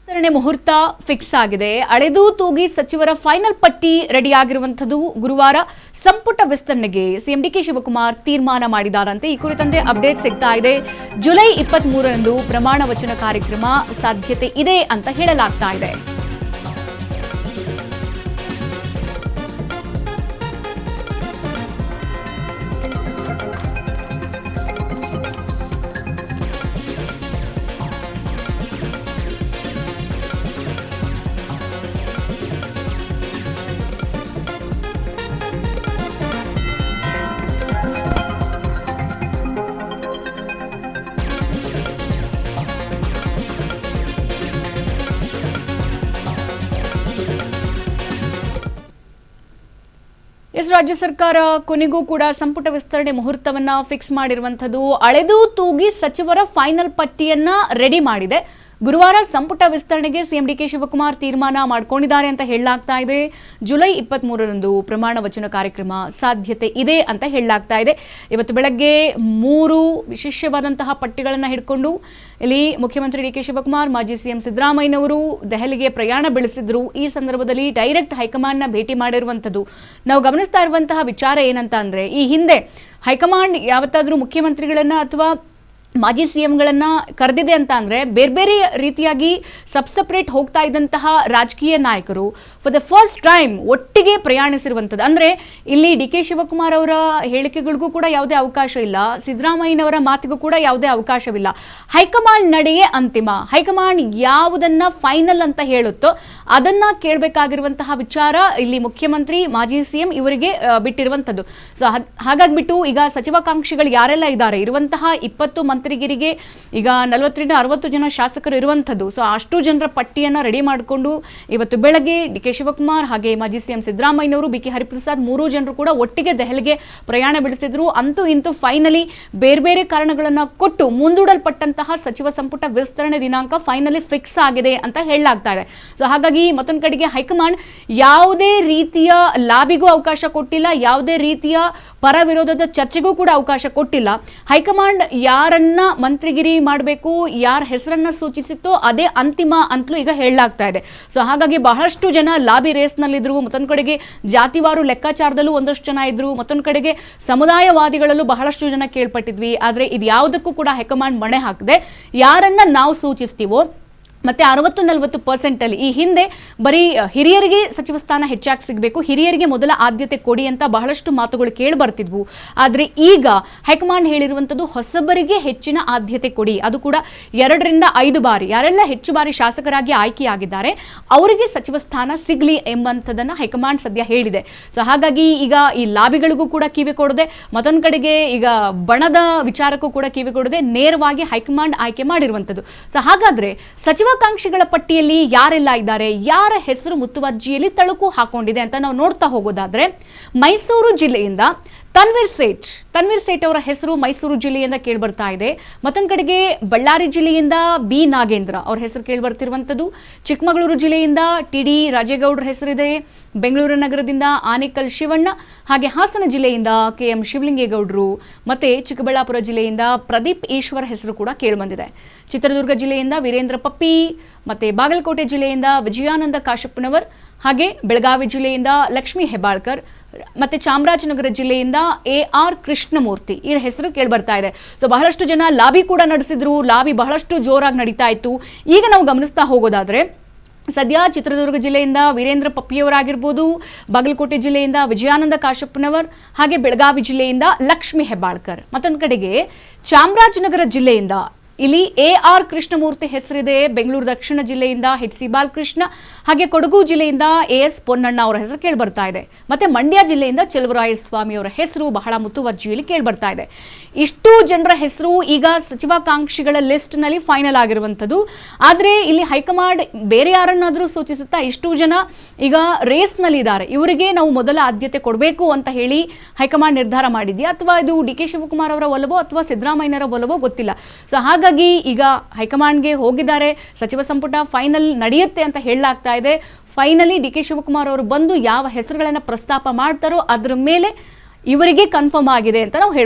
ವಿಸ್ತರಣೆ ಮುಹೂರ್ತ ಫಿಕ್ಸ್ ಆಗಿದೆ. ಅಳೆದು ತೂಗಿ ಸಚಿವರ ಫೈನಲ್ ಪಟ್ಟಿ ರೆಡಿ ಆಗಿರುವಂತದ್ದು. ಗುರುವಾರ ಸಂಪುಟ ವಿಸ್ತರಣೆಗೆ ಸಿಎಂ ಡಿಕೆ ಶಿವಕುಮಾರ್ ತೀರ್ಮಾನ ಮಾಡಿದಾರಂತೆ. ಈ ಕುರಿತಂತೆ ಅಪ್ಡೇಟ್ ಸಿಗ್ತಾ ಇದೆ. ಜುಲೈ 23ರಂದು ಪ್ರಮಾಣ ವಚನ ಕಾರ್ಯಕ್ರಮ ಸಾಧ್ಯತೆ ಇದೆ ಅಂತ ಹೇಳಲಾಗ್ತಾ ಇದೆ. ರಾಜ್ಯ ಸರ್ಕಾರ ಕೊನೆಗೂ ಕೂಡ ಸಂಪುಟ ವಿಸ್ತರಣೆ ಮುಹೂರ್ತವನ್ನ ಫಿಕ್ಸ್ ಮಾಡಿರುವಂತದ್ದು. ಅಳೆದು ತೂಗಿ ಸಚಿವರ ಫೈನಲ್ ಪಟ್ಟಿಯನ್ನ ರೆಡಿ ಮಾಡಿದೆ. ಗುರುವಾರ ಸಂಪುಟ ವಿಸ್ತರಣೆಗೆ ಸಿಎಂ ಡಿಕೆ ಶಿವಕುಮಾರ್ ತೀರ್ಮಾನ ಮಾಡಿಕೊಂಡಿದ್ದಾರೆ ಅಂತ ಹೇಳಲಾಗ್ತಾ ಇದೆ. ಜುಲೈ 23ರಂದು ಪ್ರಮಾಣ ವಚನ ಕಾರ್ಯಕ್ರಮ ಸಾಧ್ಯತೆ ಇದೆ ಅಂತ ಹೇಳಲಾಗ್ತಾ ಇದೆ. ಇವತ್ತು ಬೆಳಗ್ಗೆ 3 ವಿಶೇಷವಾದಂತಹ ಪಟ್ಟಿಗಳನ್ನು ಹಿಡ್ಕೊಂಡು ಇಲ್ಲಿ ಮುಖ್ಯಮಂತ್ರಿ ಡಿಕೆ ಶಿವಕುಮಾರ್, ಮಾಜಿ ಸಿಎಂ ಸಿದ್ದರಾಮಯ್ಯನವರು ದೆಹಲಿಗೆ ಪ್ರಯಾಣ ಬೆಳೆಸಿದ್ರು. ಈ ಸಂದರ್ಭದಲ್ಲಿ ಡೈರೆಕ್ಟ್ ಹೈಕಮಾಂಡ್ನ ಭೇಟಿ ಮಾಡಿರುವಂಥದ್ದು. ನಾವು ಗಮನಿಸ್ತಾ ಇರುವಂತಹ ವಿಚಾರ ಏನಂತ ಅಂದ್ರೆ, ಈ ಹಿಂದೆ ಹೈಕಮಾಂಡ್ ಯಾವತ್ತಾದ್ರೂ ಮುಖ್ಯಮಂತ್ರಿಗಳನ್ನ ಅಥವಾ ಮಾಜಿ ಸಿಎಂಗಳನ್ನ ಕರೆದಿದೆ ಅಂತ ಅಂದ್ರೆ ಬೇರೆ ಬೇರೆ ರೀತಿಯಾಗಿ ಸಪ್ರೇಟ್ ಹೋಗ್ತಾ ಇದ್ದಂತಹ ರಾಜಕೀಯ ನಾಯಕರು ಫಾರ್ ದ ಫಸ್ಟ್ ಟೈಮ್ ಒಟ್ಟಿಗೆ ಪ್ರಯಾಣಿಸಿರುವಂಥದ್ದು. ಅಂದ್ರೆ ಇಲ್ಲಿ ಡಿ ಕೆ ಶಿವಕುಮಾರ್ ಅವರ ಹೇಳಿಕೆಗಳಿಗೂ ಕೂಡ ಯಾವುದೇ ಅವಕಾಶ ಇಲ್ಲ, ಸಿದ್ದರಾಮಯ್ಯನವರ ಮಾತಿಗೂ ಕೂಡ ಯಾವುದೇ ಅವಕಾಶವಿಲ್ಲ. ಹೈಕಮಾಂಡ್ ನಡೆಯೇ ಅಂತಿಮ. ಹೈಕಮಾಂಡ್ ಯಾವುದನ್ನ ಫೈನಲ್ ಅಂತ ಹೇಳುತ್ತೋ ಅದನ್ನ ಕೇಳಬೇಕಾಗಿರುವಂತಹ ವಿಚಾರ ಇಲ್ಲಿ ಮುಖ್ಯಮಂತ್ರಿ, ಮಾಜಿ ಸಿಎಂ ಇವರಿಗೆ ಬಿಟ್ಟಿರುವಂಥದ್ದು. ಸೊ ಹಾಗಾಗ್ಬಿಟ್ಟು ಈಗ ಸಚಿವಾಕಾಂಕ್ಷಿಗಳು ಯಾರೆಲ್ಲ ಇದ್ದಾರೆ, ಇರುವಂತಹ 20 ಮಂತ್ರಿಗಿರಿಗೆ ಈಗ 40ರಿಂದ 60 ಜನ ಶಾಸಕರು ಇರುವಂಥದ್ದು. ಸೊ ಅಷ್ಟು ಜನರ ಪಟ್ಟಿಯನ್ನ ರೆಡಿ ಮಾಡಿಕೊಂಡು ಇವತ್ತು ಬೆಳಗ್ಗೆ ಡಿ ಕೆ ಶಿವಕುಮಾರ್ ಹಾಗೆ ಮಾಜಿ ಸಿಎಂ ಸಿದ್ದರಾಮಯ್ಯನವರು, ಬಿ ಕೆ ಹರಿಪ್ರಸಾದ್ 3 ಜನರು ಕೂಡ ಒಟ್ಟಿಗೆ ದೆಹಲಿಗೆ ಪ್ರಯಾಣ ಬೆಳೆಸಿದ್ರು. ಅಂತೂ ಇಂತೂ ಫೈನಲಿ ಬೇರೆ ಬೇರೆ ಕಾರಣಗಳನ್ನ ಕೊಟ್ಟು ಮುಂದೂಡಲ್ಪಟ್ಟಂತಹ ಸಚಿವ ಸಂಪುಟ ವಿಸ್ತರಣೆ ದಿನಾಂಕ ಫೈನಲಿ ಫಿಕ್ಸ್ ಆಗಿದೆ ಅಂತ ಹೇಳಲಾಗ್ತಾ ಇದೆ. ಸೊ ಹಾಗಾಗಿ ಮತ್ತೊಂದು ಕಡೆಗೆ ಹೈಕಮಾಂಡ್ ಯಾವುದೇ ರೀತಿಯ ಲಾಬಿಗೂ ಅವಕಾಶ ಕೊಟ್ಟಿಲ್ಲ, ಯಾವುದೇ ರೀತಿಯ ಪರ ವಿರೋಧದ ಚರ್ಚೆಗೂ ಕೂಡ ಅವಕಾಶ ಕೊಟ್ಟಿಲ್ಲ. ಹೈಕಮಾಂಡ್ ಯಾರನ್ನ ಮಂತ್ರಿಗಿರಿ ಮಾಡಬೇಕು, ಯಾರ ಹೆಸರನ್ನ ಸೂಚಿಸಿತ್ತೋ ಅದೇ ಅಂತಿಮ ಅಂತಲೂ ಈಗ ಹೇಳಲಾಗ್ತಾ ಇದೆ. ಸೊ ಹಾಗಾಗಿ ಬಹಳಷ್ಟು ಜನ ಲಾಬಿ ರೇಸ್ನಲ್ಲಿದ್ರು. ಮತ್ತೊಂದು ಕಡೆಗೆ ಜಾತಿವಾರು ಲೆಕ್ಕಾಚಾರದಲ್ಲೂ ಒಂದಷ್ಟು ಜನ ಇದ್ರು. ಮತ್ತೊಂದು ಕಡೆಗೆ ಸಮುದಾಯವಾದಿಗಳಲ್ಲೂ ಬಹಳಷ್ಟು ಜನ ಕೇಳ್ಪಟ್ಟಿದ್ವಿ. ಆದ್ರೆ ಇದು ಯಾವುದಕ್ಕೂ ಕೂಡ ಹೈಕಮಾಂಡ್ ಮಣೆ ಹಾಕದೆ ಯಾರನ್ನ ನಾವು ಸೂಚಿಸ್ತೀವೋ ಮತ್ತೆ 60-40% ಅಲ್ಲಿ ಈ ಹಿಂದೆ ಬರೀ ಹಿರಿಯರಿಗೆ ಸಚಿವ ಸ್ಥಾನ ಹೆಚ್ಚಾಗಿ ಸಿಗಬೇಕು, ಹಿರಿಯರಿಗೆ ಮೊದಲ ಆದ್ಯತೆ ಕೊಡಿ ಅಂತ ಬಹಳಷ್ಟು ಮಾತುಗಳು ಕೇಳಿ ಬರ್ತಿದ್ವು. ಆದ್ರೆ ಈಗ ಹೈಕಮಾಂಡ್ ಹೇಳಿರುವಂತದ್ದು ಹೊಸಬರಿಗೆ ಹೆಚ್ಚಿನ ಆದ್ಯತೆ ಕೊಡಿ, ಅದು ಕೂಡ 2ರಿಂದ 5 ಬಾರಿ ಯಾರೆಲ್ಲ ಹೆಚ್ಚು ಬಾರಿ ಶಾಸಕರಾಗಿ ಆಯ್ಕೆಯಾಗಿದ್ದಾರೆ ಅವರಿಗೆ ಸಚಿವ ಸ್ಥಾನ ಸಿಗ್ಲಿ ಎಂಬಂತದನ್ನ ಹೈಕಮಾಂಡ್ ಸದ್ಯ ಹೇಳಿದೆ. ಸೊ ಹಾಗಾಗಿ ಈಗ ಈ ಲಾಬಿಗಳಿಗೂ ಕೂಡ ಕಿವಿ ಕೊಡದೆ, ಮತ್ತೊಂದು ಕಡೆಗೆ ಈಗ ಬಣದ ವಿಚಾರಕ್ಕೂ ಕೂಡ ಕಿವಿ ಕೊಡದೆ ನೇರವಾಗಿ ಹೈಕಮಾಂಡ್ ಆಯ್ಕೆ ಮಾಡಿರುವಂತದ್ದು. ಸೊ ಹಾಗಾದ್ರೆ ಸಚಿವಾಕಾಂಕ್ಷಿಗಳ ಪಟ್ಟಿಯಲ್ಲಿ ಯಾರೆಲ್ಲ ಇದ್ದಾರೆ, ಯಾರ ಹೆಸರು ಮುತುವರ್ಜಿಯಲ್ಲಿ ತಳುಕು ಹಾಕೊಂಡಿದೆ ಅಂತ ನಾವು ನೋಡ್ತಾ ಹೋಗೋದಾದ್ರೆ, ಮೈಸೂರು ಜಿಲ್ಲೆಯಿಂದ ತನ್ವೀರ್ ಸೇಠ್ ಅವರ ಹೆಸರು ಮೈಸೂರು ಜಿಲ್ಲೆಯಿಂದ ಕೇಳ್ಬರ್ತಾ ಇದೆ. ಮತ್ತೊಂದು ಕಡೆಗೆ ಬಳ್ಳಾರಿ ಜಿಲ್ಲೆಯಿಂದ ಬಿ ನಾಗೇಂದ್ರ ಅವ್ರ ಹೆಸರು ಕೇಳ್ಬರ್ತಿರುವಂಥದ್ದು. ಚಿಕ್ಕಮಗಳೂರು ಜಿಲ್ಲೆಯಿಂದ ಟಿ.ಡಿ. ರಾಜೇಗೌಡರ ಹೆಸರಿದೆ. ಬೆಂಗಳೂರು ನಗರದಿಂದ ಆನೇಕಲ್ ಶಿವಣ್ಣ, ಹಾಗೆ ಹಾಸನ ಜಿಲ್ಲೆಯಿಂದ ಕೆ.ಎಂ. ಶಿವಲಿಂಗೇಗೌಡರು, ಮತ್ತೆ ಚಿಕ್ಕಬಳ್ಳಾಪುರ ಜಿಲ್ಲೆಯಿಂದ ಪ್ರದೀಪ್ ಈಶ್ವರ್ ಹೆಸರು ಕೂಡ ಕೇಳಿಬಂದಿದೆ. ಚಿತ್ರದುರ್ಗ ಜಿಲ್ಲೆಯಿಂದ ವೀರೇಂದ್ರ ಪಪ್ಪಿ, ಮತ್ತೆ ಬಾಗಲಕೋಟೆ ಜಿಲ್ಲೆಯಿಂದ ವಿಜಯಾನಂದ ಕಾಶಪ್ಪನವರ್, ಹಾಗೆ ಬೆಳಗಾವಿ ಜಿಲ್ಲೆಯಿಂದ ಲಕ್ಷ್ಮೀ ಹೆಬ್ಬಾಳ್ಕರ್, ಮತ್ತೆ ಚಾಮರಾಜನಗರ ಜಿಲ್ಲೆಯಿಂದ ಎ.ಆರ್. ಕೃಷ್ಣಮೂರ್ತಿ ಈ ಹೆಸರು ಕೇಳ್ಬರ್ತಾ ಇದೆ. ಸೊ ಬಹಳಷ್ಟು ಜನ ಲಾಬಿ ಕೂಡ ನಡೆಸಿದ್ರು. ಲಾಬಿ ಬಹಳಷ್ಟು ಜೋರಾಗಿ ನಡೀತಾ ಇತ್ತು. ಈಗ ನಾವು ಗಮನಿಸ್ತಾ ಹೋಗೋದಾದ್ರೆ ಸದ್ಯ ಚಿತ್ರದುರ್ಗ ಜಿಲ್ಲೆಯಿಂದ ವೀರೇಂದ್ರ ಪಪ್ಪಿಯವರಾಗಿರ್ಬೋದು, ಬಾಗಲಕೋಟೆ ಜಿಲ್ಲೆಯಿಂದ ವಿಜಯಾನಂದ ಕಾಶಪ್ಪನವರ್, ಹಾಗೆ ಬೆಳಗಾವಿ ಜಿಲ್ಲೆಯಿಂದ ಲಕ್ಷ್ಮೀ ಹೆಬ್ಬಾಳ್ಕರ್. ಮತ್ತೊಂದು ಕಡೆಗೆ ಚಾಮರಾಜನಗರ ಜಿಲ್ಲೆಯಿಂದ ಇಲ್ಲಿ ಎ.ಆರ್. ಕೃಷ್ಣಮೂರ್ತಿ ಹೆಸರಿದೆ. ಬೆಂಗಳೂರು ದಕ್ಷಿಣ ಜಿಲ್ಲೆಯಿಂದ ಎಚ್.ಸಿ. ಬಾಲಕೃಷ್ಣ, ಹಾಗೆ ಕೊಡಗು ಜಿಲ್ಲೆಯಿಂದ ಎ.ಎಸ್. ಪೊನ್ನಣ್ಣ ಅವರ ಹೆಸರು ಕೇಳ್ಬರ್ತಾ ಇದೆ. ಮತ್ತೆ ಮಂಡ್ಯ ಜಿಲ್ಲೆಯಿಂದ ಚಲುವರಾಯಸ್ವಾಮಿ ಅವರ ಹೆಸರು ಬಹಳ ಮುತುವರ್ಜಿಯಲ್ಲಿ ಕೇಳ್ಬರ್ತಾ ಇದೆ. ಇಷ್ಟು ಜನರ ಹೆಸರು ಈಗ ಸಚಿವಾಕಾಂಕ್ಷಿಗಳ ಲಿಸ್ಟ್ ನಲ್ಲಿ ಫೈನಲ್ ಆಗಿರುವಂತದ್ದು. ಆದ್ರೆ ಇಲ್ಲಿ ಹೈಕಮಾಂಡ್ ಬೇರೆ ಯಾರನ್ನಾದ್ರೂ ಸೂಚಿಸುತ್ತಾ, ಇಷ್ಟು ಜನ ಈಗ ರೇಸ್ ನಲ್ಲಿ ಇದ್ದಾರೆ, ಇವರಿಗೆ ನಾವು ಮೊದಲ ಆದ್ಯತೆ ಕೊಡಬೇಕು ಅಂತ ಹೇಳಿ ಹೈಕಮಾಂಡ್ ನಿರ್ಧಾರ ಮಾಡಿದ್ಯಾ, ಅಥವಾ ಇದು ಡಿ ಕೆ ಶಿವಕುಮಾರ್ ಅವರ ಒಲವೋ ಅಥವಾ ಸಿದ್ದರಾಮಯ್ಯನವರ ಒಲವೋ ಗೊತ್ತಿಲ್ಲ. ಸೊ ಹಾಗಾಗಿ ಈಗ ಹೈಕಮಾಂಡ್ಗೆ ಹೋಗಿದ್ದಾರೆ. ಸಚಿವ ಸಂಪುಟ ಫೈನಲ್ ನಡೆಯುತ್ತೆ ಅಂತ ಹೇಳಲಾಗ್ತಾ ಇದೆ. ಫೈನಲಿ ಡಿ ಕೆ ಶಿವಕುಮಾರ್ ಅವರು ಬಂದು ಯಾವ ಹೆಸರುಗಳನ್ನ ಪ್ರಸ್ತಾಪ ಮಾಡ್ತಾರೋ ಅದ್ರ ಮೇಲೆ ಇವರಿಗೆ ಕನ್ಫರ್ಮ್ ಆಗಿದೆ ಅಂತ ನಾವು